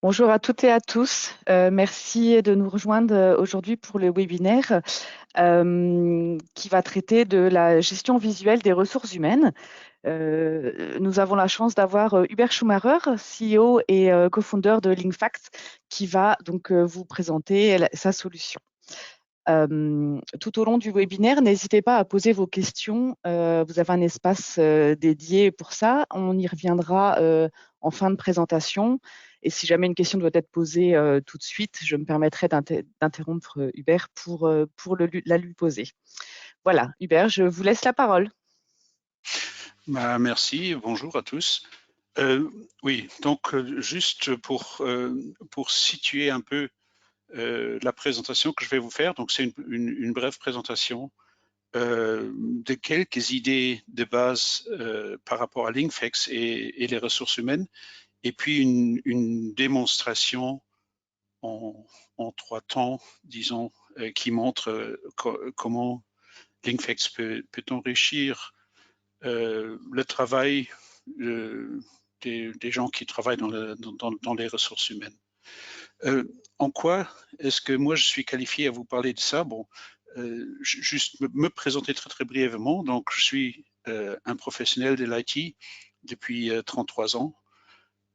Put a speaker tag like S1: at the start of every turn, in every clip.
S1: Bonjour à toutes et à tous. Merci de nous rejoindre aujourd'hui pour le webinaire qui va traiter de la gestion visuelle des ressources humaines. Nous avons la chance d'avoir Hubert Schumacher, CEO et co-founder de Linkfact, qui va donc vous présenter sa solution. Tout au long du webinaire, n'hésitez pas à poser vos questions. Vous avez un espace dédié pour ça. On y reviendra en fin de présentation. Et si jamais une question doit être posée tout de suite, je me permettrai d'interrompre Hubert pour la lui poser. Voilà, Hubert, je vous laisse la parole.
S2: Merci, bonjour à tous. Oui, donc juste pour situer un peu la présentation que je vais vous faire, donc c'est une brève présentation de quelques idées de base par rapport à Linkfex et les ressources humaines, et puis une démonstration en 3 temps, disons, qui montre comment Linkfex peut enrichir le travail des gens qui travaillent dans les ressources humaines. En quoi est-ce que moi je suis qualifié à vous parler de ça? Bon, juste me présenter très brièvement. Donc, je suis un professionnel de l'IT depuis 33 ans.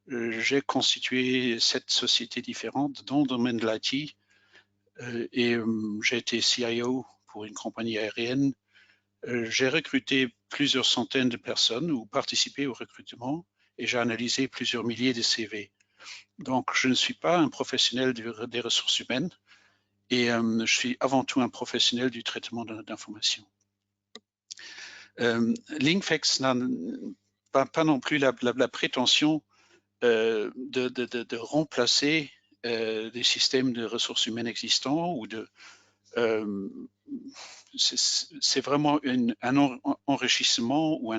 S2: J'ai constitué 7 sociétés différentes dans le domaine de l'IT et j'ai été CIO pour une compagnie aérienne. J'ai recruté plusieurs centaines de personnes ou participé au recrutement et j'ai analysé plusieurs milliers de CV. Donc, je ne suis pas un professionnel des ressources humaines et je suis avant tout un professionnel du traitement d'informations. Linkfex n'a pas non plus la prétention de remplacer des systèmes de ressources humaines existants ou de c'est vraiment un enrichissement ou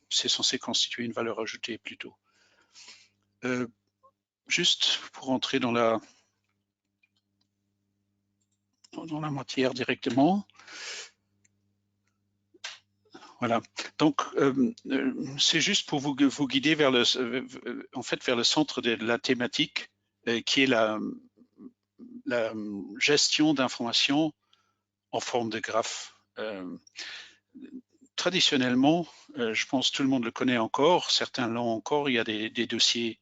S2: c'est censé constituer une valeur ajoutée plutôt. Juste pour entrer dans la matière directement. Voilà. Donc, c'est juste pour vous guider vers vers le centre de la thématique, qui est la gestion d'informations en forme de graphe. Traditionnellement, je pense que tout le monde le connaît encore, certains l'ont encore, il y a des dossiers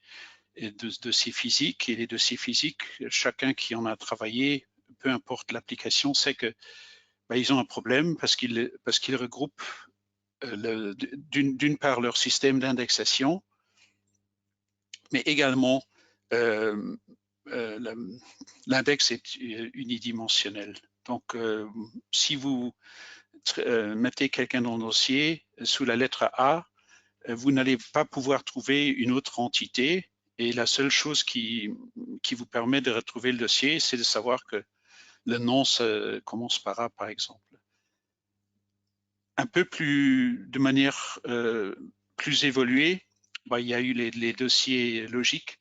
S2: physiques, et les dossiers physiques, chacun qui en a travaillé, peu importe l'application, sait que ils ont un problème parce qu'ils regroupent d'une part leur système d'indexation, mais également l'index est unidimensionnel. Donc, si vous mettez quelqu'un dans le dossier sous la lettre A, vous n'allez pas pouvoir trouver une autre entité, et la seule chose qui vous permet de retrouver le dossier, c'est de savoir que le nom commence par A, par exemple. Un peu plus, de manière plus évoluée, il y a eu les dossiers logiques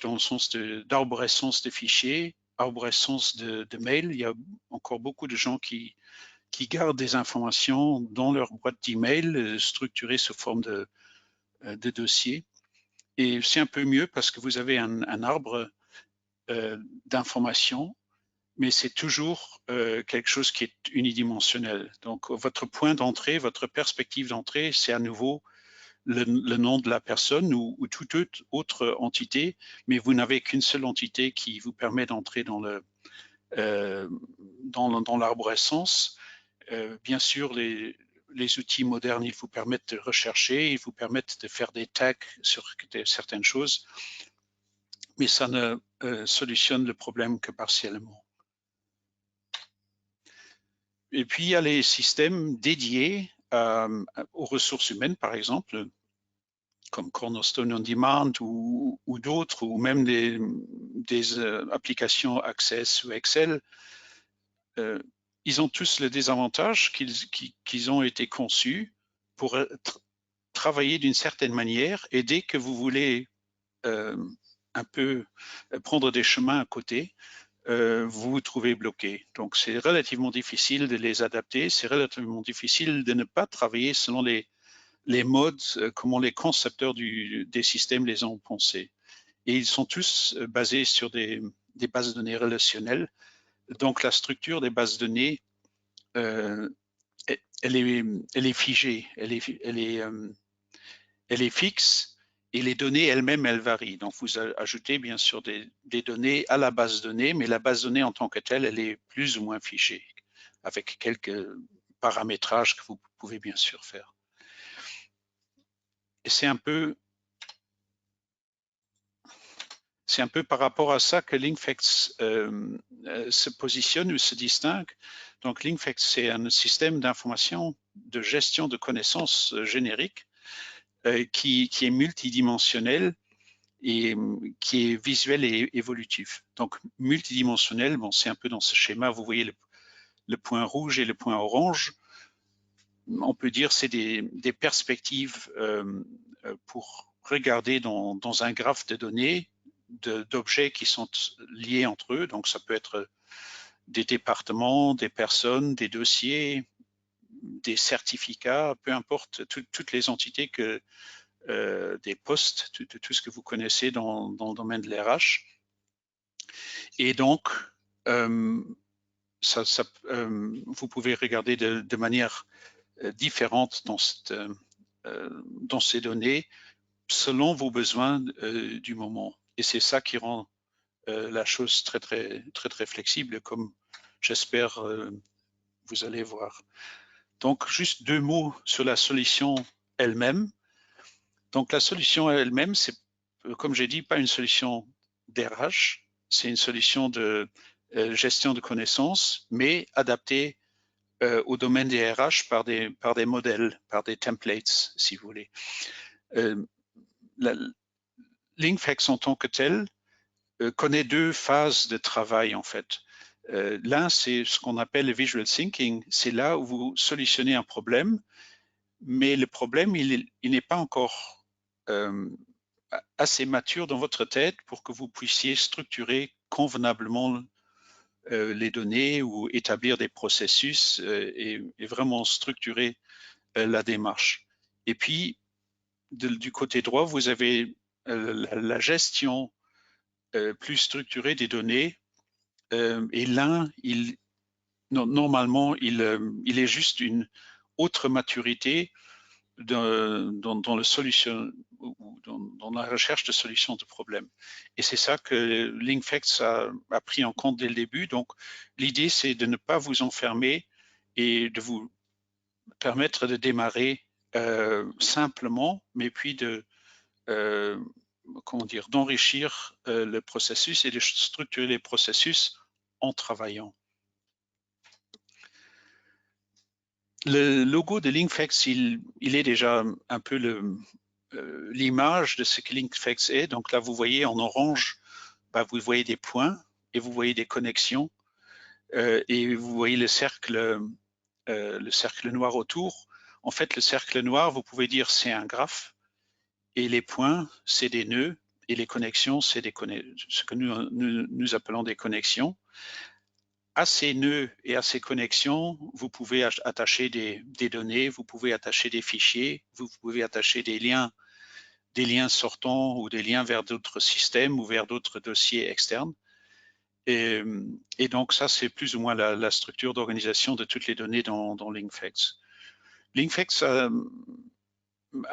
S2: dans le sens d'arborescence de fichiers, arborescence de mails. Il y a encore beaucoup de gens qui gardent des informations dans leur boîte d'email structurées sous forme de dossiers. Et c'est un peu mieux parce que vous avez un arbre d'informations, mais c'est toujours quelque chose qui est unidimensionnel. Donc, votre point d'entrée, votre perspective d'entrée, c'est à nouveau le nom de la personne ou toute autre entité, mais vous n'avez qu'une seule entité qui vous permet d'entrer dans l'arborescence. Bien sûr, les outils modernes, ils vous permettent de rechercher, ils vous permettent de faire des tags sur certaines choses, mais ça ne solutionne le problème que partiellement. Et puis, il y a les systèmes dédiés aux ressources humaines, par exemple, comme Cornerstone On Demand ou d'autres, ou même des applications Access ou Excel. Ils ont tous le désavantage qu'ils ont été conçus pour travailler d'une certaine manière, et dès que vous voulez un peu prendre des chemins à côté, vous vous trouvez bloqué. Donc, c'est relativement difficile de les adapter, c'est relativement difficile de ne pas travailler selon les modes, comment les concepteurs des systèmes les ont pensés. Et ils sont tous basés sur des bases de données relationnelles. Donc la structure des bases de données, elle est figée, elle est fixe, et les données elles-mêmes, elles varient. Donc vous ajoutez bien sûr des données à la base de données, mais la base de données en tant que telle, elle est plus ou moins fichée, avec quelques paramétrages que vous pouvez bien sûr faire. Et c'est un peu par rapport à ça que LinkFacts se positionne ou se distingue. Donc LinkFacts, c'est un système d'information de gestion de connaissances génériques qui est multidimensionnel et qui est visuel et évolutif. Donc multidimensionnel, bon, c'est un peu dans ce schéma, vous voyez le point rouge et le point orange. On peut dire c'est des perspectives pour regarder dans un graphe de données d'objets qui sont liés entre eux. Donc ça peut être des départements, des personnes, des dossiers, des certificats, peu importe, toutes les entités que des postes, tout ce que vous connaissez dans le domaine de l'RH. Et donc, vous pouvez regarder de manière différente dans ces données selon vos besoins du moment. Et c'est ça qui rend la chose très flexible, comme j'espère vous allez voir. Donc, juste 2 mots sur la solution elle-même. Donc, la solution elle-même, c'est, comme j'ai dit, pas une solution d'RH, c'est une solution de gestion de connaissances, mais adaptée au domaine des RH par des modèles, par des templates, si vous voulez. LinkFacts en tant que tel connaît 2 phases de travail en fait. L'un, c'est ce qu'on appelle le visual thinking. C'est là où vous solutionnez un problème, mais le problème, il n'est pas encore assez mature dans votre tête pour que vous puissiez structurer convenablement les données ou établir des processus et vraiment structurer la démarche. Et puis, du côté droit, vous avez la gestion plus structurée des données. Et l'un, normalement, il est juste une autre maturité dans la recherche de solutions de problèmes. Et c'est ça que LinkFacts a pris en compte dès le début. Donc, l'idée, c'est de ne pas vous enfermer et de vous permettre de démarrer simplement, mais puis d'enrichir le processus et de structurer les processus en travaillant. Le logo de LinkFacts, il est déjà un peu l'image de ce que LinkFacts est. Donc là, vous voyez en orange, vous voyez des points et vous voyez des connexions et vous voyez le cercle noir autour. En fait, le cercle noir, vous pouvez dire c'est un graphe et les points, c'est des nœuds et les connexions, c'est ce que nous appelons des connexions. À ces nœuds et à ces connexions, vous pouvez attacher des données, vous pouvez attacher des fichiers, vous pouvez attacher des liens sortants ou des liens vers d'autres systèmes ou vers d'autres dossiers externes. Et donc ça, c'est plus ou moins la structure d'organisation de toutes les données dans LinkFacts. LinkFacts a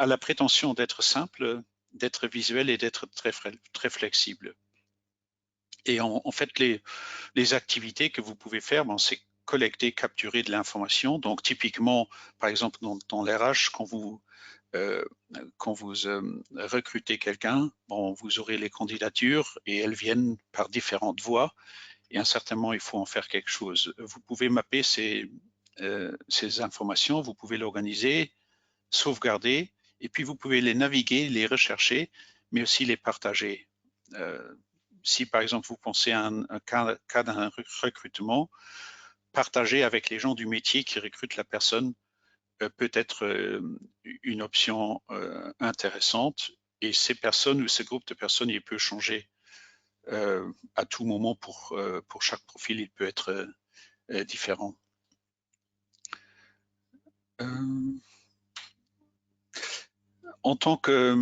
S2: la prétention d'être simple, d'être visuel et d'être très flexible. Et en fait, les activités que vous pouvez faire, c'est collecter, capturer de l'information. Donc typiquement, par exemple, dans l'RH, quand vous recrutez quelqu'un, vous aurez les candidatures et elles viennent par différentes voies. Et à un certain moment, il faut en faire quelque chose. Vous pouvez mapper ces informations, vous pouvez l'organiser, sauvegarder, et puis vous pouvez les naviguer, les rechercher, mais aussi les partager. Si par exemple vous pensez à un cas d'un recrutement, partager avec les gens du métier qui recrutent la personne peut être une option intéressante. Et ces personnes ou ce groupe de personnes, il peut changer à tout moment pour chaque profil, il peut être différent. en tant que,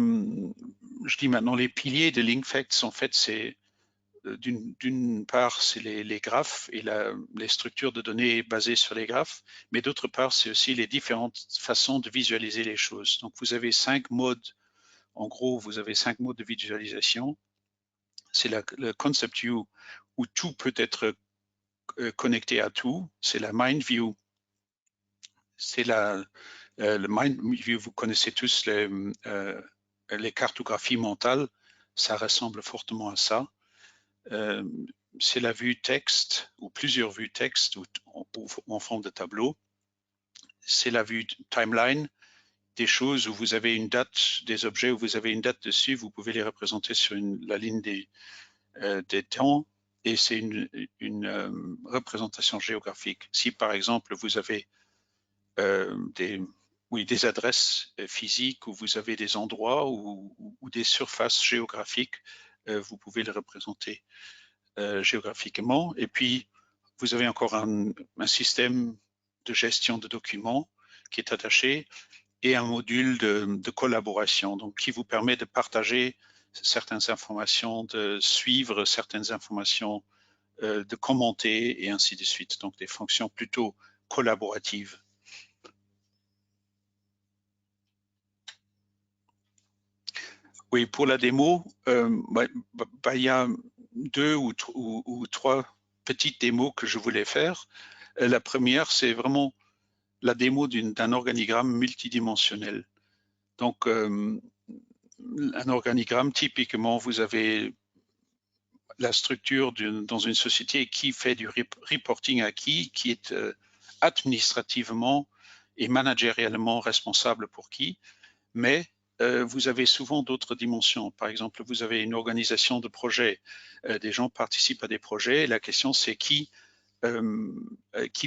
S2: je dis maintenant, les piliers de LinkFacts, en fait, c'est d'une part, c'est les graphes et les structures de données basées sur les graphes, mais d'autre part, c'est aussi les différentes façons de visualiser les choses. Donc, vous avez 5 modes. En gros, vous avez 5 modes de visualisation. C'est le concept view où tout peut être connecté à tout. C'est la mind view. C'est le mind view, vous connaissez tous les cartographies mentales. Ça ressemble fortement à ça. C'est la vue texte ou plusieurs vues texte ou en forme de tableau. C'est la vue timeline, des choses où vous avez une date, des objets où vous avez une date dessus, vous pouvez les représenter sur la ligne des temps, et c'est une représentation géographique. Si par exemple vous avez des adresses physiques, où vous avez des endroits ou des surfaces géographiques, vous pouvez les représenter géographiquement. Et puis, vous avez encore un système de gestion de documents qui est attaché et un module de collaboration, donc qui vous permet de partager certaines informations, de suivre certaines informations, de commenter et ainsi de suite. Donc, des fonctions plutôt collaboratives. Oui, pour la démo, il y a 2 ou 3 petites démos que je voulais faire. La première, c'est vraiment la démo d'un organigramme multidimensionnel. Donc, un organigramme, typiquement, vous avez la structure dans une société qui fait du reporting à qui est administrativement et managérialement responsable pour qui, mais vous avez souvent d'autres dimensions. Par exemple, vous avez une organisation de projet. Des gens participent à des projets. Et la question, c'est qui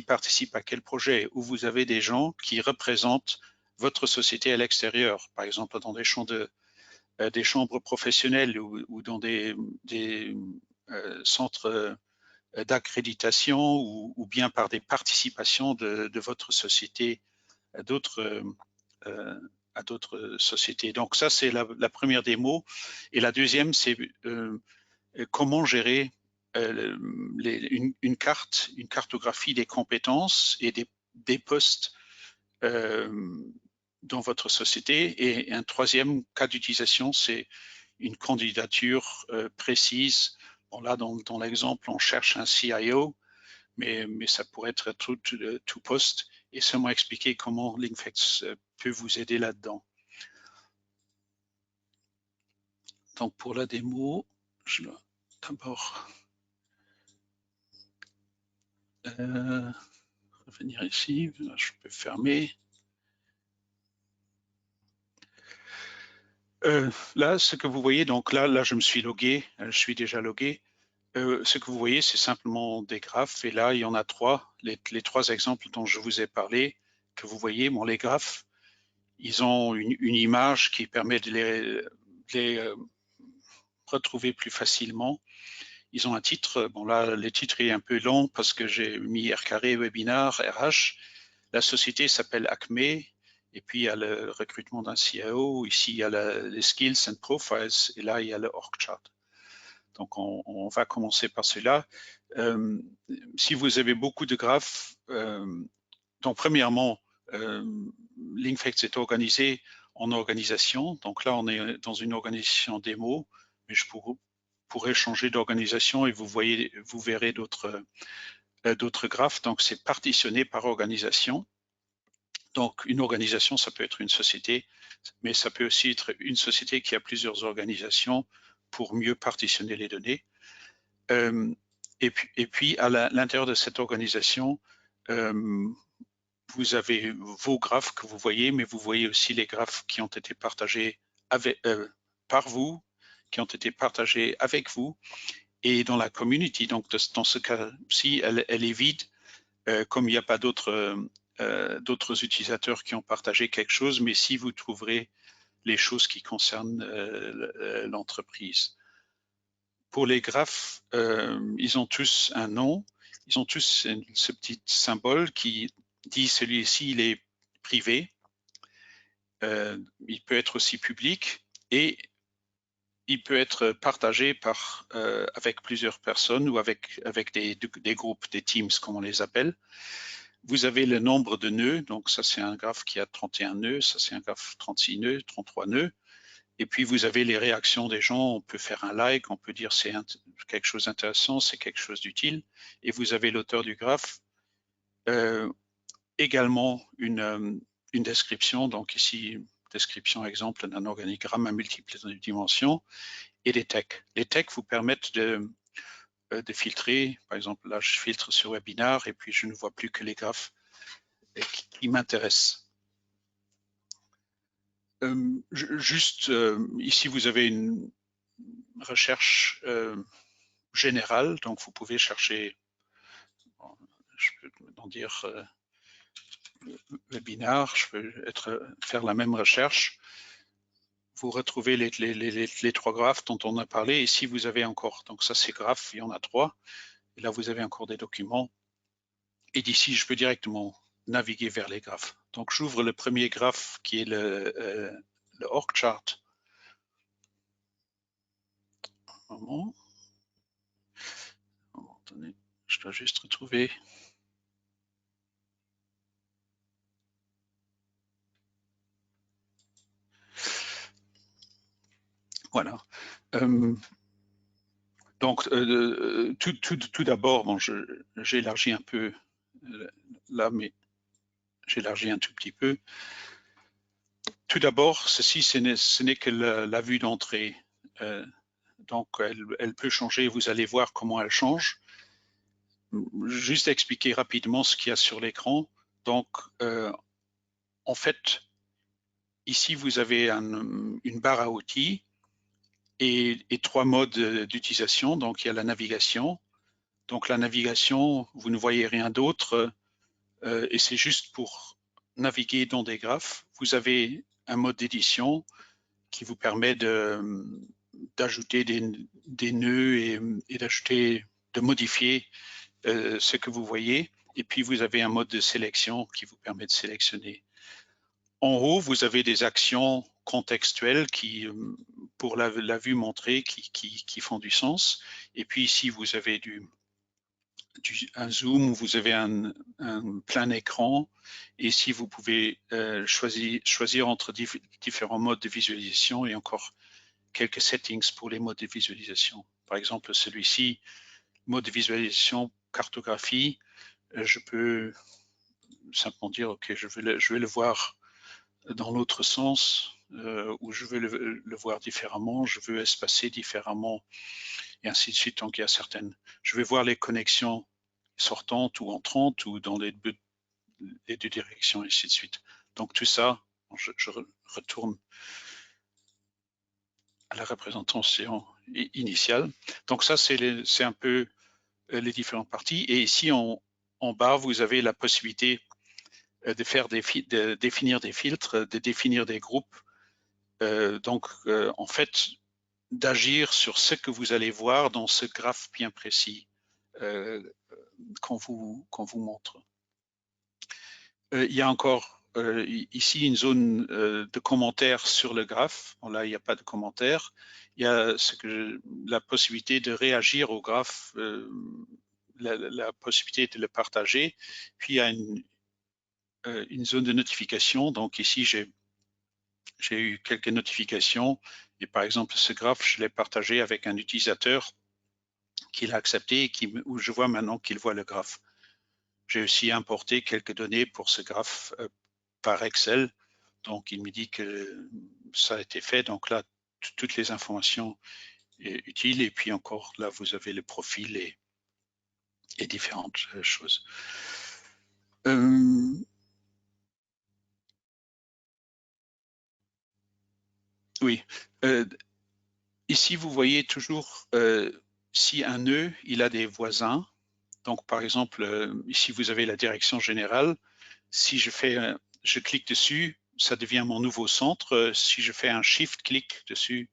S2: participe à quel projet, où vous avez des gens qui représentent votre société à l'extérieur, par exemple dans des chambres professionnelles ou dans des centres d'accréditation ou bien par des participations de votre société à d'autres sociétés. Donc ça, c'est la première démo. Et la deuxième, c'est comment gérer une cartographie des compétences et des postes dans votre société. Et un troisième cas d'utilisation, c'est une candidature précise. Bon, là, dans l'exemple, on cherche un CIO, mais ça pourrait être tout poste, et seulement expliquer comment LinkFacts peut vous aider là-dedans. Donc, pour la démo, je dois d'abord revenir ici. Je peux fermer. Là, ce que vous voyez, donc là, je me suis logué, je suis déjà logué. Ce que vous voyez, c'est simplement des graphes. Et là, il y en a 3, les 3 exemples dont je vous ai parlé, que vous voyez. Bon, les graphes, ils ont une image qui permet de les retrouver plus facilement. Ils ont un titre. Bon, là, le titre est un peu long parce que j'ai mis R carré webinar RH. La société s'appelle Acme. Et puis, il y a le recrutement d'un CIO. Ici, il y a les skills and profiles. Et là, il y a le org chart. Donc, on va commencer par cela. Si vous avez beaucoup de graphes, donc premièrement, LinkFacts est organisé en organisation. Donc là, on est dans une organisation démo, mais je pourrais changer d'organisation et vous verrez d'autres graphes. Donc, c'est partitionné par organisation. Donc, une organisation, ça peut être une société, mais ça peut aussi être une société qui a plusieurs organisations pour mieux partitionner les données. Et puis, à l'intérieur de cette organisation, vous avez vos graphes que vous voyez, mais vous voyez aussi les graphes qui ont été partagés par vous, qui ont été partagés avec vous, et dans la community. Donc, dans ce cas-ci, elle est vide, comme il n'y a pas d'autres utilisateurs qui ont partagé quelque chose, mais si vous trouverez les choses qui concernent l'entreprise. Pour les graphes, ils ont tous un nom, ils ont tous ce petit symbole qui dit celui-ci, il est privé. il peut être aussi public et il peut être partagé avec plusieurs personnes ou avec des groupes, des teams, comme on les appelle. Vous avez le nombre de nœuds, donc ça c'est un graphe qui a 31 nœuds, ça c'est un graphe 36 nœuds, 33 nœuds. Et puis vous avez les réactions des gens, on peut faire un like, on peut dire c'est quelque chose d'intéressant, c'est quelque chose d'utile. Et vous avez l'auteur du graphe, également une description, donc ici, description exemple d'un organigramme à multiples dimensions, et des tags. Les tags vous permettent de filtrer, par exemple là je filtre sur webinar et puis je ne vois plus que les graphes qui m'intéressent. Juste ici vous avez une recherche générale, donc vous pouvez chercher, je peux en dire webinar, je peux faire la même recherche. Vous retrouvez les trois graphes dont on a parlé. Ici, vous avez encore, donc ça c'est graphe, il y en a 3. Et là, vous avez encore des documents. Et d'ici, je peux directement naviguer vers les graphes. Donc, j'ouvre le premier graphe qui est le org chart. Un moment. Attendez, je dois juste retrouver. Voilà. Donc, tout d'abord, bon, j'élargis un peu là, mais j'élargis un tout petit peu. Tout d'abord, ceci, ce n'est que la vue d'entrée. Donc, elle peut changer. Vous allez voir comment elle change. Juste expliquer rapidement ce qu'il y a sur l'écran. Donc, en fait, ici, vous avez une barre à outils et 3 modes d'utilisation. Donc, il y a la navigation. Donc, la navigation, vous ne voyez rien d'autre et c'est juste pour naviguer dans des graphes. Vous avez un mode d'édition qui vous permet d'ajouter des nœuds et de modifier ce que vous voyez. Et puis, vous avez un mode de sélection qui vous permet de sélectionner. En haut, vous avez des actions contextuelles qui, pour la vue montrée, qui font du sens. Et puis ici, vous avez un zoom où vous avez un plein écran. Et ici, vous pouvez choisir entre différents modes de visualisation et encore quelques settings pour les modes de visualisation. Par exemple, celui-ci, mode de visualisation, cartographie, je peux simplement dire, OK, je vais le voir dans l'autre sens, ou je veux le voir différemment, je veux espacer différemment, et ainsi de suite. Donc, il y a certaines. Je vais voir les connexions sortantes ou entrantes, ou dans les deux directions, et ainsi de suite. Donc, tout ça, je retourne à la représentation initiale. Donc, ça, c'est un peu les différentes parties. Et ici, en bas, vous avez la possibilité de définir des filtres, de définir des groupes. Donc, en fait, d'agir sur ce que vous allez voir dans ce graphe bien précis qu'on vous montre. Il y a encore ici une zone de commentaires sur le graphe. Bon, là, il n'y a pas de commentaires. Il y a la possibilité de réagir au graphe, la possibilité de le partager. Puis, il y a une zone de notification. Donc, ici, j'ai eu quelques notifications. Et par exemple, ce graphe, je l'ai partagé avec un utilisateur qui l'a accepté et où je vois maintenant qu'il voit le graphe. J'ai aussi importé quelques données pour ce graphe par Excel. Donc, il me dit que ça a été fait. Donc là, toutes les informations utiles. Et puis encore, là, vous avez le profil et différentes choses. Oui. Ici, vous voyez toujours si un nœud, il a des voisins. Donc, par exemple, ici, vous avez la direction générale. Si je clique dessus, ça devient mon nouveau centre. Si je fais un shift-clic dessus,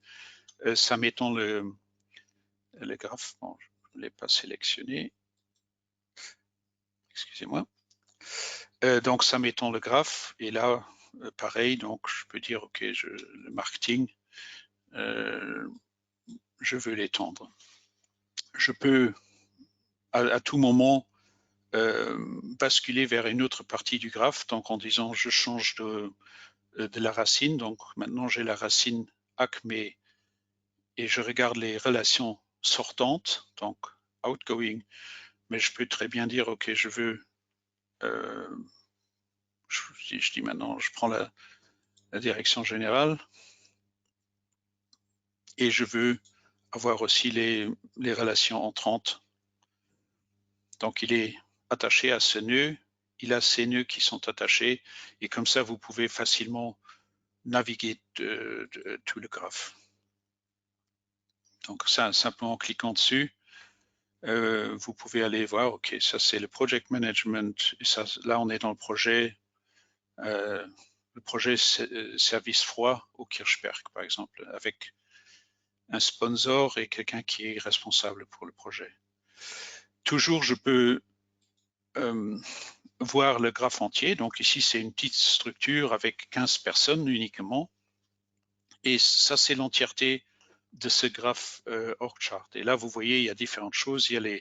S2: ça m'étend le graphe. Bon, je ne l'ai pas sélectionné. Excusez-moi. Donc, ça m'étend le graphe. Et là, pareil, donc je peux dire, OK, le marketing, je veux l'étendre. Je peux à tout moment basculer vers une autre partie du graphe, donc en disant je change de la racine, donc maintenant j'ai la racine ACME et je regarde les relations sortantes, donc outgoing, mais je peux très bien dire, OK, je veux, je dis maintenant, je prends la direction générale et je veux avoir aussi les relations entrantes. Donc il est attaché à ce nœud, il a ces nœuds qui sont attachés et comme ça vous pouvez facilement naviguer tout le graphe. Donc ça, simplement en cliquant dessus, vous pouvez aller voir, OK, ça c'est le project management, et ça, là on est dans le projet service froid au Kirchberg, par exemple, avec un sponsor et quelqu'un qui est responsable pour le projet. Toujours, je peux voir le graphe entier. Donc ici, c'est une petite structure avec 15 personnes uniquement. Et ça, c'est l'entièreté de ce graphe org chart. Et là, vous voyez, il y a différentes choses. Il y a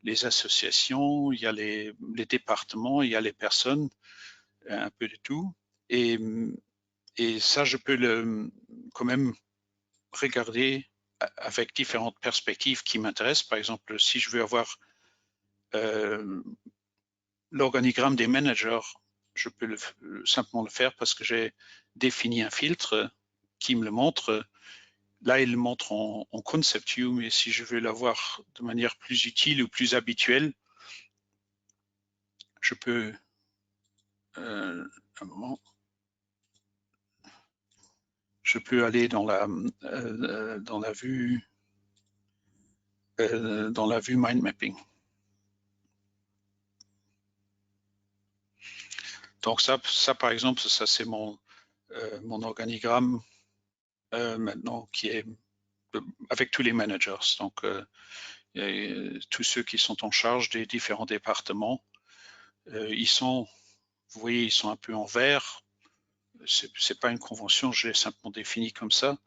S2: les associations, il y a les départements, il y a les personnes, un peu de tout. Et ça, je peux quand même regarder avec différentes perspectives qui m'intéressent. Par exemple, si je veux avoir l'organigramme des managers, je peux simplement le faire parce que j'ai défini un filtre qui me le montre. Là, il le montre en concept view, mais si je veux l'avoir de manière plus utile ou plus habituelle, je peux un moment, je peux aller dans la vue mind mapping. Donc ça par exemple, ça c'est mon organigramme maintenant qui est avec tous les managers. Donc tous ceux qui sont en charge des différents départements, ils sont, vous voyez, ils sont un peu en vert. C'est pas une convention, je l'ai simplement défini comme ça,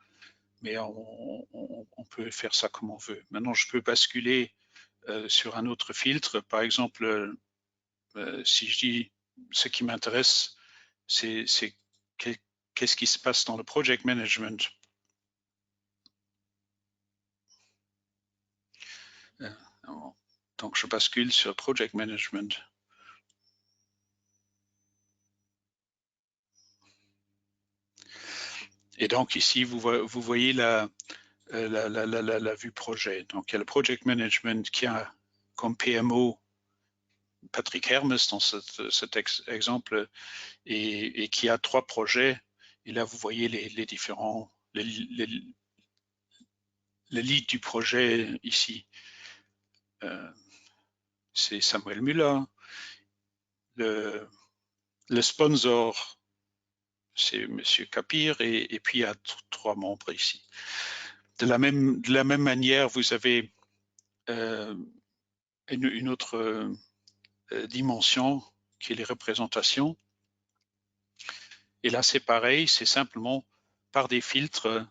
S2: mais on peut faire ça comme on veut. Maintenant, je peux basculer sur un autre filtre. Par exemple, si je dis ce qui m'intéresse, c'est qu'est-ce qui se passe dans le project management. Donc, je bascule sur project management. Et donc, ici, vous voyez la vue projet. Donc, il y a le project management qui a comme PMO Patrick Hermes dans cet exemple et qui a 3 projets. Et là, vous voyez les différents, le lead du projet ici. C'est Samuel Müller. Le sponsor, c'est Monsieur Capir, et puis il y a 3 membres ici. De la même manière, vous avez une autre dimension qui est les représentations. Et là, c'est pareil, c'est simplement par des filtres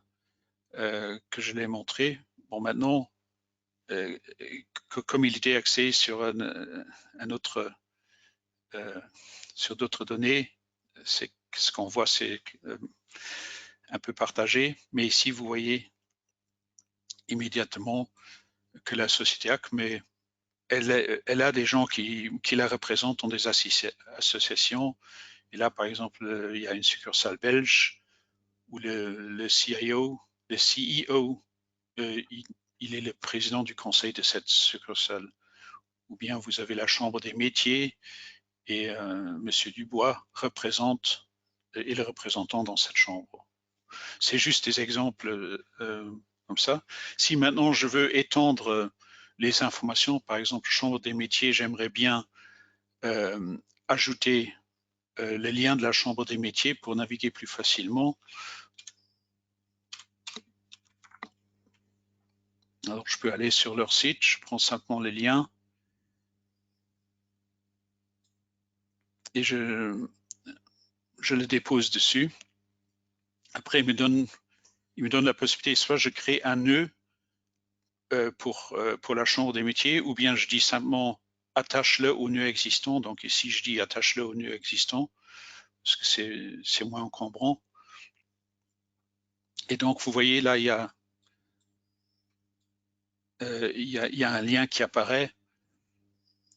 S2: que je l'ai montré. Bon, maintenant, comme il était axé sur un autre, sur d'autres données, c'est ce qu'on voit, c'est un peu partagé. Mais ici, vous voyez immédiatement que la société ACME, elle a des gens qui la représentent dans des associations. Et là, par exemple, il y a une succursale belge où le CIO, le CEO, il est le président du conseil de cette succursale. Ou bien vous avez la chambre des métiers et Monsieur Dubois représente est le représentant dans cette chambre. C'est juste des exemples comme ça. Si maintenant je veux étendre les informations, par exemple chambre des métiers, j'aimerais bien ajouter le lien de la chambre des métiers pour naviguer plus facilement. Alors je peux aller sur leur site, je prends simplement les liens et je le dépose dessus. Après, il me donne la possibilité, soit je crée un nœud pour la chambre des métiers, ou bien je dis simplement attache-le au nœud existant. Donc ici, je dis attache-le au nœud existant, parce que c'est moins encombrant. Et donc, vous voyez, là, il y a un lien qui apparaît.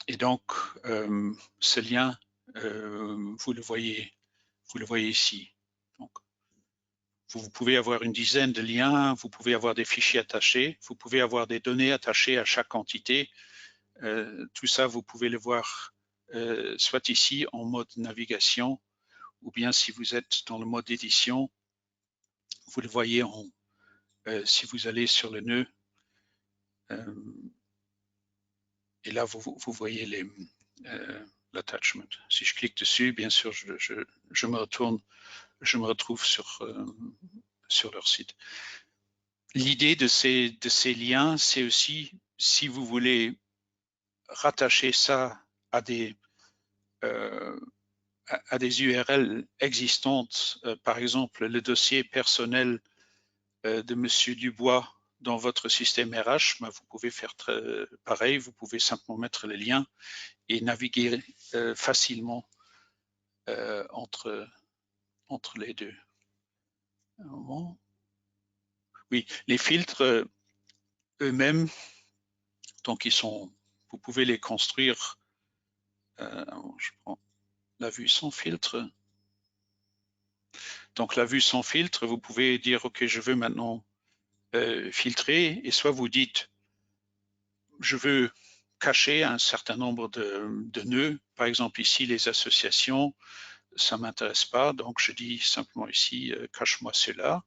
S2: Et donc, ce lien, vous le voyez ici. Donc, vous pouvez avoir une dizaine de liens, vous pouvez avoir des fichiers attachés, vous pouvez avoir des données attachées à chaque entité. Tout ça, vous pouvez le voir soit ici en mode navigation, ou bien si vous êtes dans le mode édition, vous le voyez si vous allez sur le nœud. Et là, vous voyez l'attachment. Si je clique dessus, bien sûr, je me retrouve sur leur site. L'idée de ces liens, c'est aussi, si vous voulez rattacher ça à des URL existantes, par exemple le dossier personnel de Monsieur Dubois dans votre système RH, vous pouvez faire pareil, vous pouvez simplement mettre les liens et naviguer facilement entre les deux. Un moment. Oui, les filtres eux-mêmes, donc vous pouvez les construire. Je prends la vue sans filtre. Donc la vue sans filtre, vous pouvez dire ok, je veux maintenant filtrer, et soit vous dites je veux cacher un certain nombre de nœuds, par exemple ici les associations, ça m'intéresse pas, donc je dis simplement ici cache-moi cela.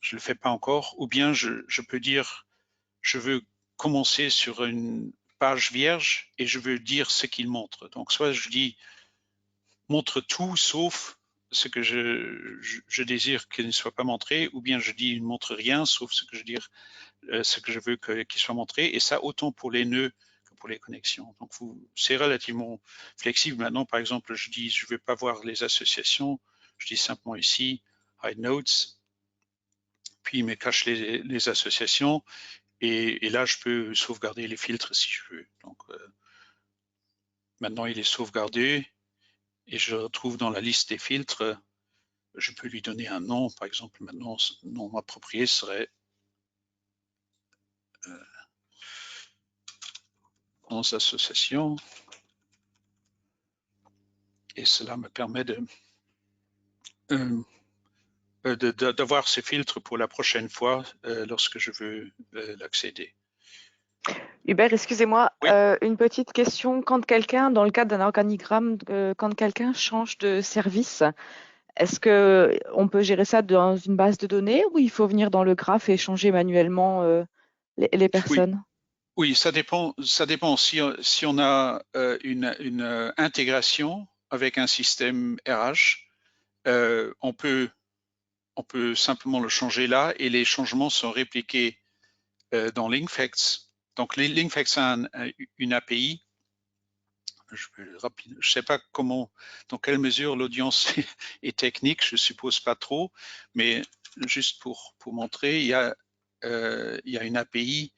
S2: Je le fais pas encore, ou bien je peux dire je veux commencer sur une page vierge et je veux dire ce qu'il montre. Donc soit je dis montre tout sauf ce que je désire qu'il ne soit pas montré, ou bien je dis il ne montre rien sauf ce que je veux qu'il soit montré, et ça autant pour les nœuds que pour les connexions. Donc c'est relativement flexible. Maintenant, par exemple, je dis je ne veux pas voir les associations, je dis simplement ici hide notes, puis il me cache les associations, et là je peux sauvegarder les filtres si je veux. Donc maintenant il est sauvegardé, et je retrouve dans la liste des filtres, je peux lui donner un nom. Par exemple, maintenant, ce nom approprié serait 11 associations. Et cela me permet d'avoir ces filtres pour la prochaine fois lorsque je veux l'accéder.
S1: Hubert, excusez-moi,
S2: Oui.
S1: une petite question. Quand quelqu'un, dans le cadre d'un organigramme, quand quelqu'un change de service, est-ce qu'on peut gérer ça dans une base de données, ou il faut venir dans le graphe et changer manuellement les
S2: Oui.
S1: personnes?
S2: Oui, ça dépend. Si on a une intégration avec un système RH, on peut simplement le changer là, et les changements sont répliqués dans Linkfacts. Donc Linkfacts a une API. Je ne sais pas dans quelle mesure l'audience est technique, je suppose pas trop, mais juste pour montrer, il y a une API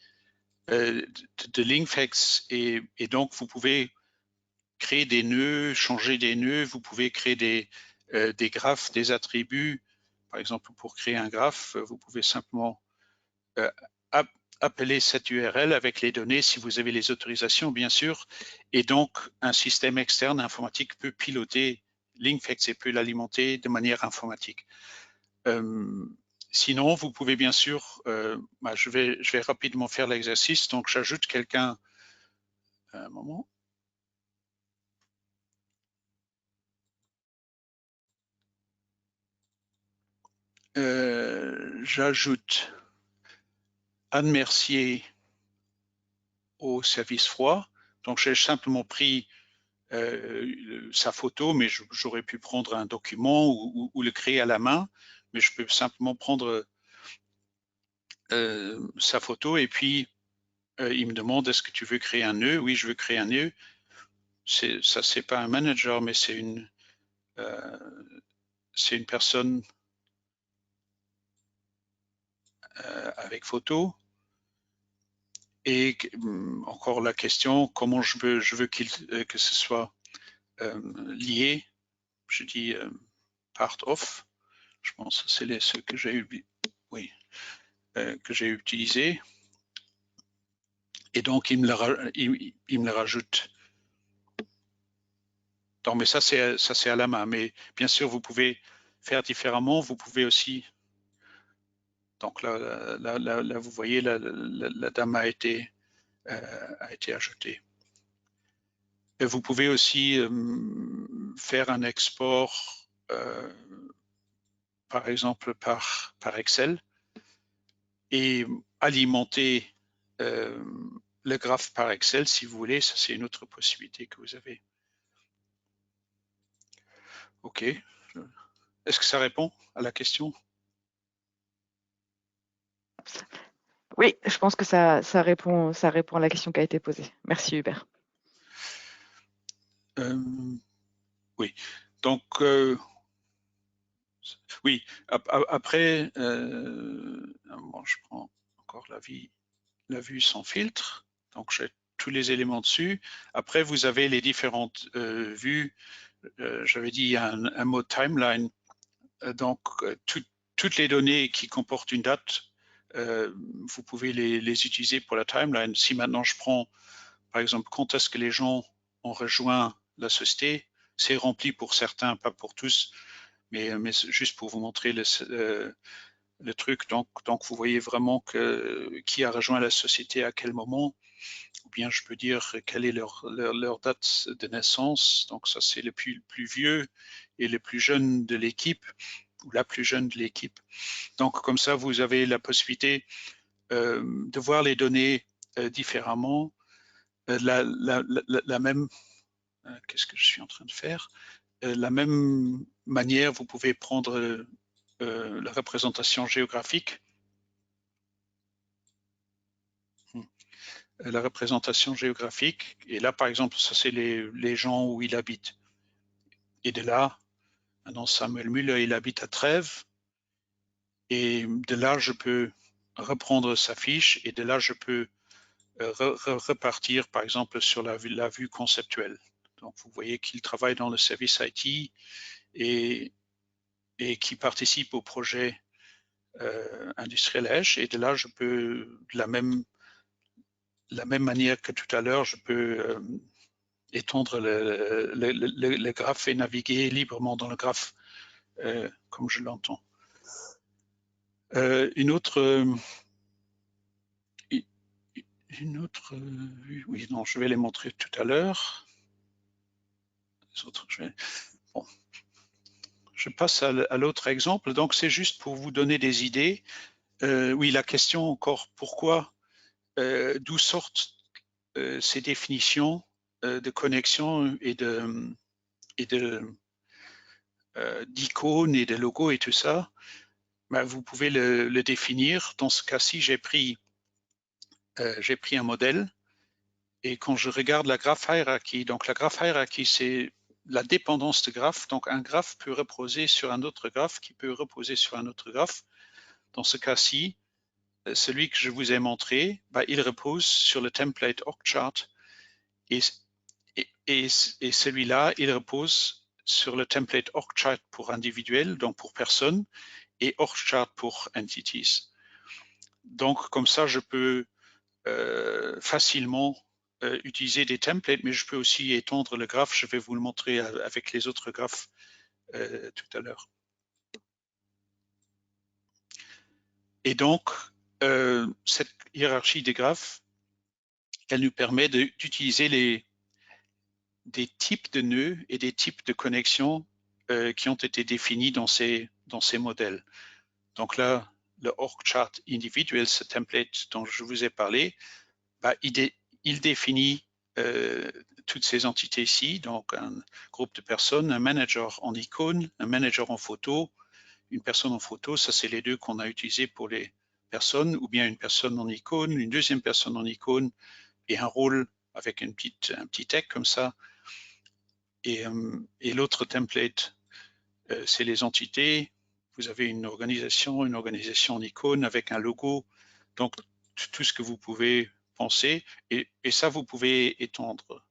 S2: de Linkfacts, et donc vous pouvez créer des nœuds, changer des nœuds, vous pouvez créer des graphes, des attributs. Par exemple, pour créer un graphe, vous pouvez simplement appeler cette URL avec les données, si vous avez les autorisations, bien sûr, et donc un système externe informatique peut piloter Linkfacts et peut l'alimenter de manière informatique. Sinon, vous pouvez bien sûr, je vais rapidement faire l'exercice, donc j'ajoute quelqu'un. Un moment. J'ajoute Anne Mercier au service froid. Donc j'ai simplement pris sa photo, mais j'aurais pu prendre un document ou le créer à la main, mais je peux simplement prendre sa photo, et puis il me demande est-ce que tu veux créer un nœud? Oui, je veux créer un nœud. Ça, c'est pas un manager, mais c'est c'est une personne avec photo. Et encore la question, comment je veux que ce soit lié. Je dis part of. Je pense que c'est ce que j'ai que j'ai utilisé. Et donc, il me le rajoute. Donc, mais ça, c'est à la main. Mais bien sûr, vous pouvez faire différemment. Vous pouvez aussi. Donc là vous voyez, la dame a été ajoutée. Et vous pouvez aussi faire un export, par exemple, par Excel et alimenter le graphe par Excel si vous voulez. Ça, c'est une autre possibilité que vous avez. OK. Est-ce que ça répond à la question?
S1: Oui, je pense que ça répond à la question qui a été posée. Merci Hubert.
S2: Oui. Donc, oui, après, bon, je prends encore la vue sans filtre. Donc, j'ai tous les éléments dessus. Après, vous avez les différentes vues. J'avais dit un mode timeline. Donc, toutes les données qui comportent une date, vous pouvez les utiliser pour la timeline. Si maintenant je prends, par exemple, quand est-ce que les gens ont rejoint la société, c'est rempli pour certains, pas pour tous, mais juste pour vous montrer le truc. Donc, vous voyez vraiment qui a rejoint la société à quel moment, ou bien je peux dire quelle est leur date de naissance. Donc, ça, c'est le plus vieux et le plus jeune de l'équipe, ou la plus jeune de l'équipe. Donc, comme ça, vous avez la possibilité de voir les données différemment. La même, qu'est-ce que je suis en train de faire? La même manière, vous pouvez prendre la représentation géographique. La représentation géographique. Et là, par exemple, ça, c'est les gens où il habite. Et de là, maintenant, Samuel Müller, il habite à Trèves. Et de là, je peux reprendre sa fiche et de là, je peux repartir, par exemple, sur la vue conceptuelle. Donc, vous voyez qu'il travaille dans le service IT et qui participe au projet industriel Edge. Et de là, je peux, de la même manière que tout à l'heure, je peux étendre le graphe et naviguer librement dans le graphe comme je l'entends. Une autre vue, oui, non, je vais les montrer tout à l'heure. Bon. Je passe à l'autre exemple. Donc, c'est juste pour vous donner des idées. Oui, la question encore, pourquoi, d'où sortent ces définitions de connexion et d'icônes et de logos et tout ça? Ben, vous pouvez le définir. Dans ce cas-ci, j'ai pris un modèle et quand je regarde la graph hierarchy, donc la graph hierarchy, c'est la dépendance de graphe. Donc, un graphe peut reposer sur un autre graphe qui peut reposer sur un autre graphe. Dans ce cas-ci, celui que je vous ai montré, bah, il repose sur le template OrgChart et celui-là, il repose sur le template OrgChart pour individuel, donc pour personne, et OrgChart pour entities. Donc, comme ça, je peux facilement utiliser des templates, mais je peux aussi étendre le graphe. Je vais vous le montrer avec les autres graphes tout à l'heure. Et donc, cette hiérarchie des graphes, elle nous permet d'utiliser des types de nœuds et des types de connexions qui ont été définis dans ces modèles. Donc là, le OrgChart individuel, ce template dont je vous ai parlé, bah, il définit toutes ces entités ici, donc un groupe de personnes, un manager en icône, un manager en photo, une personne en photo, ça c'est les deux qu'on a utilisés pour les personnes, ou bien une personne en icône, une deuxième personne en icône, et un rôle avec un petit tag comme ça. Et l'autre template c'est les entités. Vous avez une organisation en icône avec un logo. Donc, tout ce que vous pouvez penser. Et ça, vous pouvez étendre.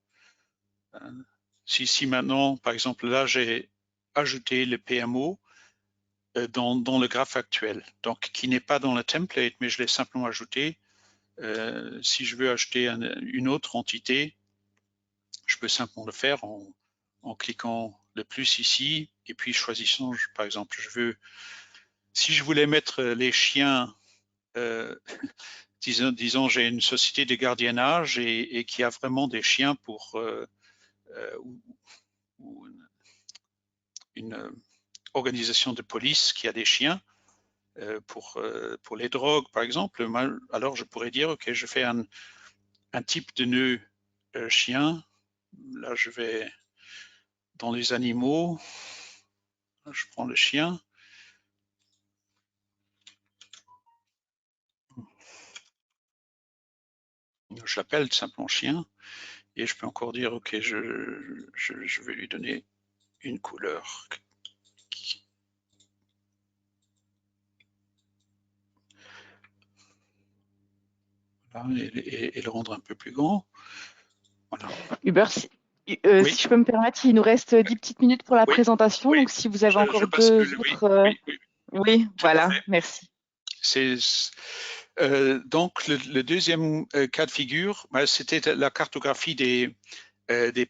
S2: Si maintenant, par exemple, là, j'ai ajouté le PMO dans le graphe actuel, donc qui n'est pas dans le template, mais je l'ai simplement ajouté. Si je veux ajouter une autre entité, je peux simplement le faire en cliquant le plus ici et puis choisissant, par exemple, si je voulais mettre les chiens, disons j'ai une société de gardiennage et qui a vraiment des chiens pour ou une organisation de police qui a des chiens pour les drogues, par exemple, alors je pourrais dire, OK, je fais un type de nœud chien. Là, je vais dans les animaux. Là, je prends le chien. Je l'appelle simplement chien. Et je peux encore dire, OK, je vais lui donner une couleur. Voilà, et le rendre un peu plus grand. Voilà.
S1: Hubert, si
S2: Oui,
S1: je peux me permettre, il nous reste 10 petites minutes pour la
S2: oui,
S1: présentation.
S2: oui.
S1: Donc, si vous avez
S2: Je
S1: encore deux
S2: bascule, oui,
S1: autres.
S2: oui, oui,
S1: Oui,
S2: tout à
S1: voilà,
S2: fait.
S1: merci.
S2: Donc, le deuxième cas de figure, c'était la cartographie des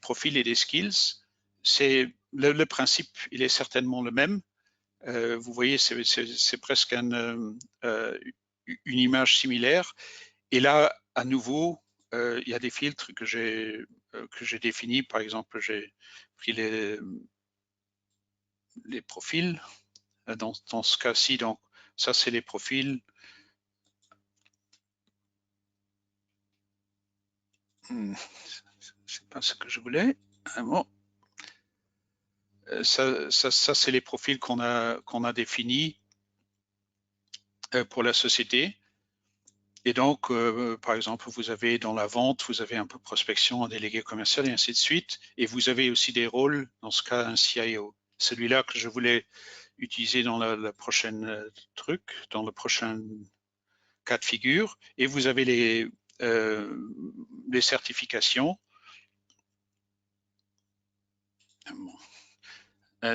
S2: profils et des skills. C'est le principe, il est certainement le même. Vous voyez, c'est presque une image similaire. Et là, à nouveau, il y a des filtres que j'ai définis. Par exemple, j'ai pris les profils. Dans ce cas-ci, donc ça, c'est les profils. C'est pas ce que je voulais. Bon. Ça c'est les profils qu'on a définis pour la société. Et donc, par exemple, vous avez dans la vente, vous avez un peu prospection, un délégué commercial et ainsi de suite. Et vous avez aussi des rôles, dans ce cas, un CIO. Celui-là que je voulais utiliser dans la prochaine truc, dans le prochain cas de figure. Et vous avez les certifications.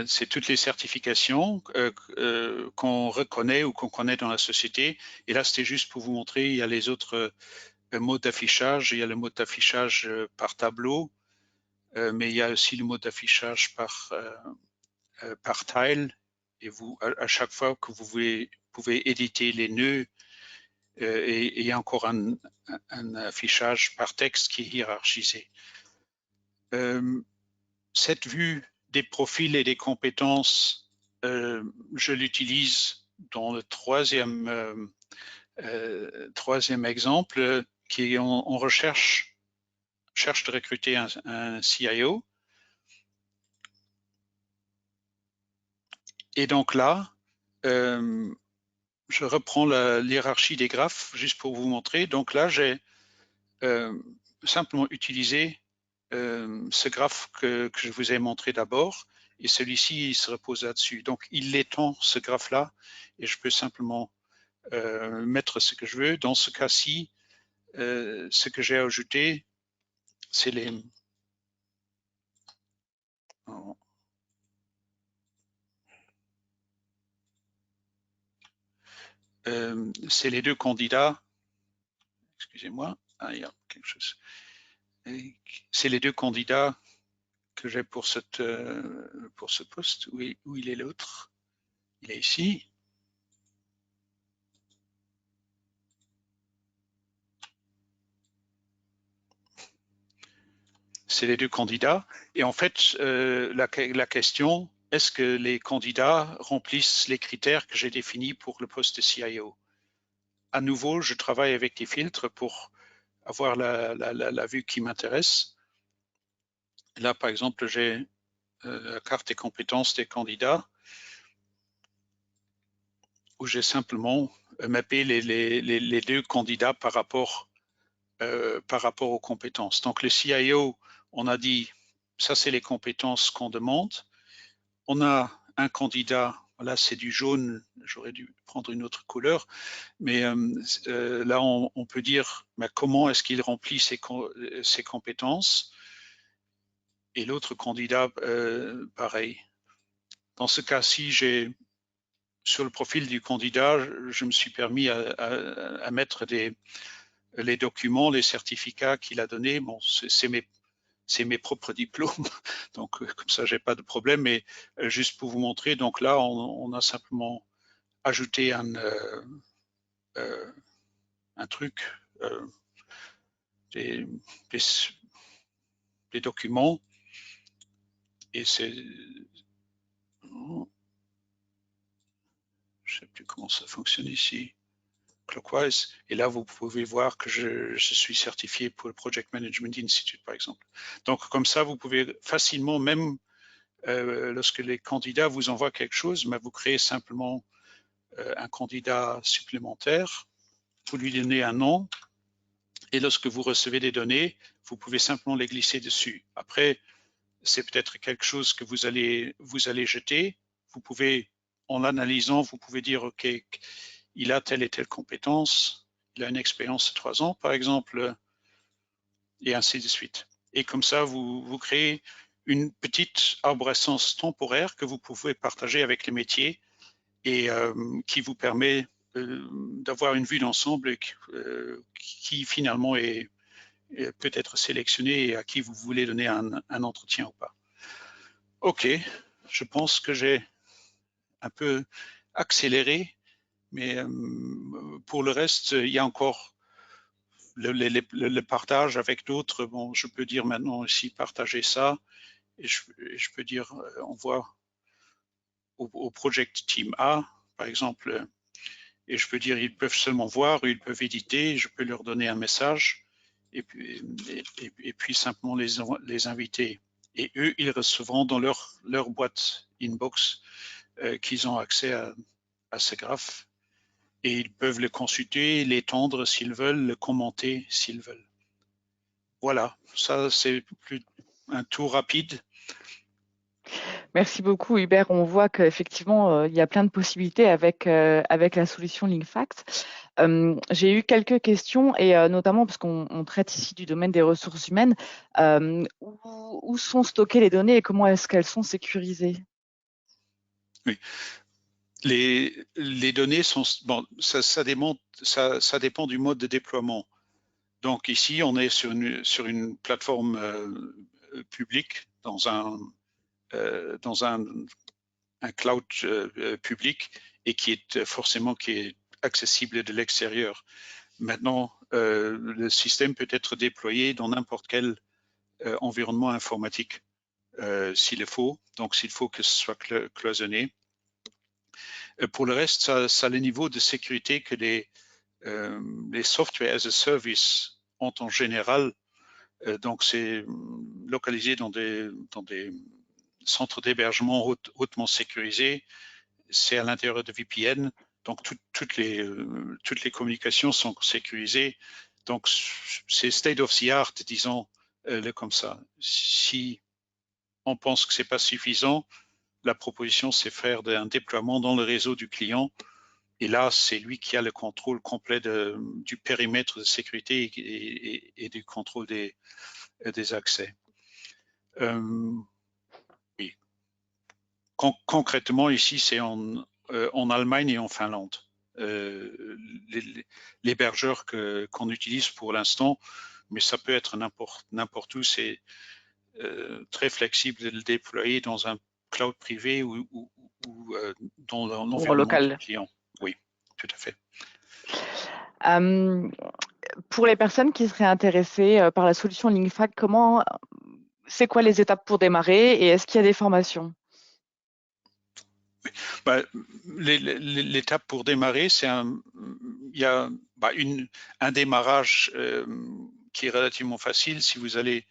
S2: C'est toutes les certifications qu'on reconnaît ou qu'on connaît dans la société. Et là, c'était juste pour vous montrer, il y a les autres modes d'affichage. Il y a le mode d'affichage par tableau, mais il y a aussi le mode d'affichage par tile. Et vous, à chaque fois que vous pouvez éditer les nœuds, et il y a encore un affichage par texte qui est hiérarchisé. Cette vue des profils et des compétences, je l'utilise dans le troisième exemple, qui est on cherche de recruter un CIO. Et donc là, je reprends la hiérarchie des graphes juste pour vous montrer. Donc là, j'ai simplement utilisé ce graphe que je vous ai montré d'abord, et celui-ci il se repose là-dessus. Donc il étend ce graphe-là, et je peux simplement mettre ce que je veux. Dans ce cas-ci, ce que j'ai ajouté, c'est les deux candidats. Excusez-moi, il y a quelque chose. C'est les deux candidats que j'ai pour ce poste. Où il est l'autre? Il est ici. C'est les deux candidats. Et en fait, la question, est-ce que les candidats remplissent les critères que j'ai définis pour le poste de CIO? À nouveau, je travaille avec des filtres pour avoir la vue qui m'intéresse. Là, par exemple, j'ai la carte des compétences des candidats, où j'ai simplement mappé les deux candidats par rapport aux compétences. Donc le CIO, on a dit, ça c'est les compétences qu'on demande. On a un candidat, là c'est du jaune, j'aurais dû prendre une autre couleur, mais là on peut dire comment est-ce qu'il remplit ses compétences, et l'autre candidat, pareil. Dans ce cas-ci, sur le profil du candidat, je me suis permis à mettre les documents, les certificats qu'il a donnés. Bon, c'est mes propres diplômes, donc comme ça, j'ai pas de problème. Mais juste pour vous montrer, donc là, on a simplement ajouté un truc, des, des documents, et c'est, je sais plus comment ça fonctionne ici. Clockwise, et là vous pouvez voir que je suis certifié pour le Project Management Institute par exemple. Donc comme ça vous pouvez facilement, même lorsque les candidats vous envoient quelque chose, mais vous créez simplement un candidat supplémentaire, vous lui donnez un nom, et lorsque vous recevez des données, vous pouvez simplement les glisser dessus. Après, c'est peut-être quelque chose que vous allez jeter. Vous pouvez, en l'analysant, vous pouvez dire ok, il a telle et telle compétence, il a une expérience de 3 ans, par exemple, et ainsi de suite. Et comme ça, vous créez une petite arborescence temporaire que vous pouvez partager avec les métiers, et qui vous permet d'avoir une vue d'ensemble qui finalement peut être sélectionné et à qui vous voulez donner un entretien ou pas. Ok, je pense que j'ai un peu accéléré, mais pour le reste, il y a encore le partage avec d'autres. Bon, je peux dire maintenant aussi partager ça, et je peux dire envoie au Project Team A, par exemple, et je peux dire ils peuvent seulement voir, ils peuvent éditer, je peux leur donner un message, et puis simplement les inviter. Et eux, ils recevront dans leur boîte inbox qu'ils ont accès à ce graphe, et ils peuvent le consulter, l'étendre s'ils veulent, le commenter s'ils veulent. Voilà, ça c'est un tour rapide.
S1: Merci beaucoup, Hubert. On voit qu'effectivement, il y a plein de possibilités avec la solution LinkFact. J'ai eu quelques questions, et notamment parce qu'on traite ici du domaine des ressources humaines. Où sont stockées les données et comment est-ce qu'elles sont sécurisées?
S2: Oui. Les données sont, bon, ça dépend du mode de déploiement. Donc ici, on est sur une plateforme publique, dans un cloud public, et qui est accessible de l'extérieur. Maintenant, le système peut être déployé dans n'importe quel environnement informatique s'il le faut, donc s'il faut que ce soit cloisonné. Pour le reste, ça a le niveau de sécurité que les software as a service ont en général. Donc c'est localisé dans des centres d'hébergement hautement sécurisés. C'est à l'intérieur de VPN, donc toutes les communications sont sécurisées. Donc c'est state of the art, disons comme ça. Si on pense que c'est pas suffisant, la proposition c'est faire un déploiement dans le réseau du client. Et là, c'est lui qui a le contrôle complet du périmètre de sécurité et du contrôle des accès. Oui. Concrètement, ici, c'est en Allemagne et en Finlande. L'hébergeur qu'on utilise pour l'instant, mais ça peut être n'importe où. C'est très flexible de le déployer dans un cloud privé ou dans
S1: Ou
S2: l'environnement du
S1: local.
S2: client. Oui, tout à fait.
S1: Pour les personnes qui seraient intéressées par la solution LinkFact, c'est quoi les étapes pour démarrer et est-ce qu'il y a des formations?
S2: Bah, l'étape pour démarrer, il y a un démarrage qui est relativement facile. Si vous allez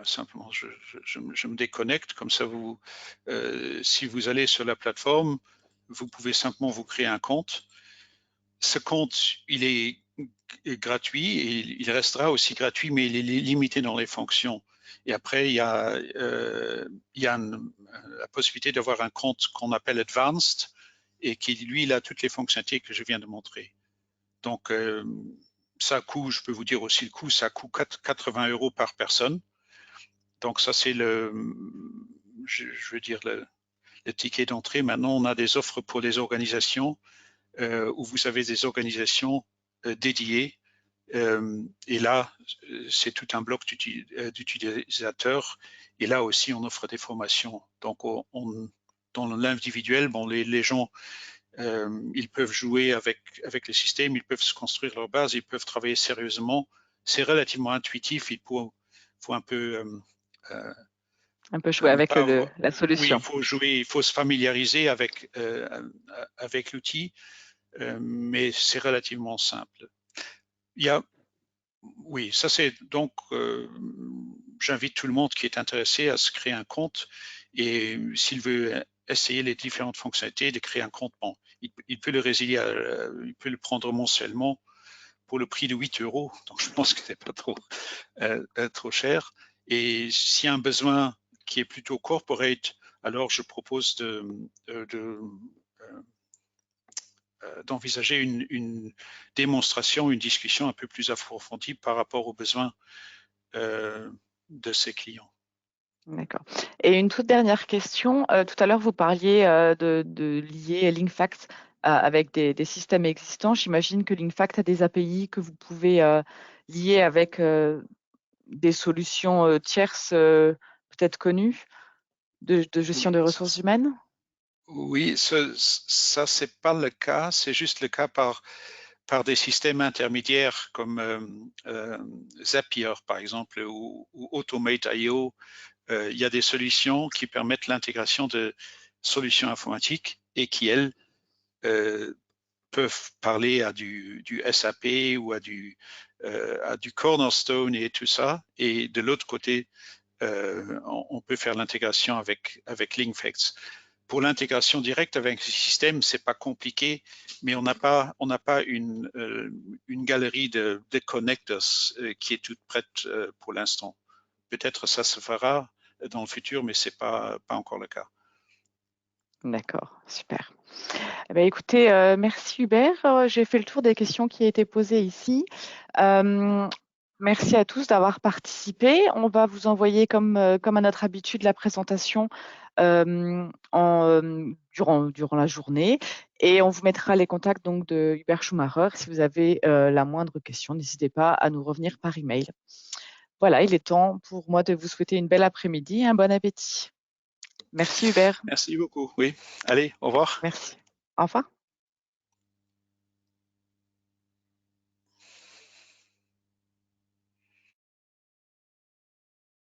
S2: simplement, je me déconnecte, comme ça si vous allez sur la plateforme, vous pouvez simplement vous créer un compte. Ce compte, il est gratuit et il restera aussi gratuit, mais il est limité dans les fonctions. Et après, il y a la possibilité d'avoir un compte qu'on appelle Advanced et qui, lui, il a toutes les fonctionnalités que je viens de montrer. Donc, ça coûte, je peux vous dire aussi le coût, ça coûte 80 € par personne. Donc, ça, c'est je veux dire, le ticket d'entrée. Maintenant, on a des offres pour les organisations où vous avez des organisations dédiées. Et là, c'est tout un bloc d'utilisateurs. Et là aussi, on offre des formations. Donc, dans l'individuel, bon, les gens, ils peuvent jouer avec le système, ils peuvent se construire leur base, ils peuvent travailler sérieusement. C'est relativement intuitif. Il faut un peu
S1: jouer avec
S2: pas,
S1: la
S2: oui, il
S1: solution.
S2: faut jouer, il faut se familiariser avec l'outil, mais c'est relativement simple. Il y a, oui, ça c'est donc, j'invite tout le monde qui est intéressé à se créer un compte et s'il veut essayer les différentes fonctionnalités, de créer un compte, bon, il peut le résilier, il peut le prendre mensuellement pour le prix de 8 €. Donc je pense que c'est pas trop cher. Et s'il y a un besoin qui est plutôt corporate, alors je propose d'envisager une démonstration, une discussion un peu plus approfondie par rapport aux besoins de ses clients.
S1: D'accord. Et une toute dernière question. Tout à l'heure, vous parliez de lier LinkFact avec des systèmes existants. J'imagine que LinkFact a des API que vous pouvez lier avec des solutions tierces peut-être connues de gestion
S2: Oui,
S1: de ressources humaines.
S2: oui, ça c'est pas le cas, c'est juste le cas par des systèmes intermédiaires comme Zapier par exemple ou Automate.io. Il y a des solutions qui permettent l'intégration de solutions informatiques et qui, elles, euh, peuvent parler à du SAP ou à du Cornerstone et tout ça. Et de l'autre côté, on peut faire l'intégration avec LinkFacts. Pour l'intégration directe avec un système, c'est pas compliqué, mais on n'a pas une galerie de connectors qui est toute prête pour l'instant. Peut-être ça se fera dans le futur, mais c'est pas encore le cas.
S1: D'accord, super. Eh bien, écoutez, merci Hubert. J'ai fait le tour des questions qui étaient posées ici. Euh, Merci à tous d'avoir participé. On va vous envoyer, comme à notre habitude, la présentation durant la journée. Et on vous mettra les contacts donc, de Hubert Schumacher. Si vous avez la moindre question, n'hésitez pas à nous revenir par email. Voilà, il est temps pour moi de vous souhaiter une belle après-midi et un bon appétit. Merci Hubert.
S2: Merci beaucoup. Oui. Allez, au revoir.
S1: Merci. Au revoir.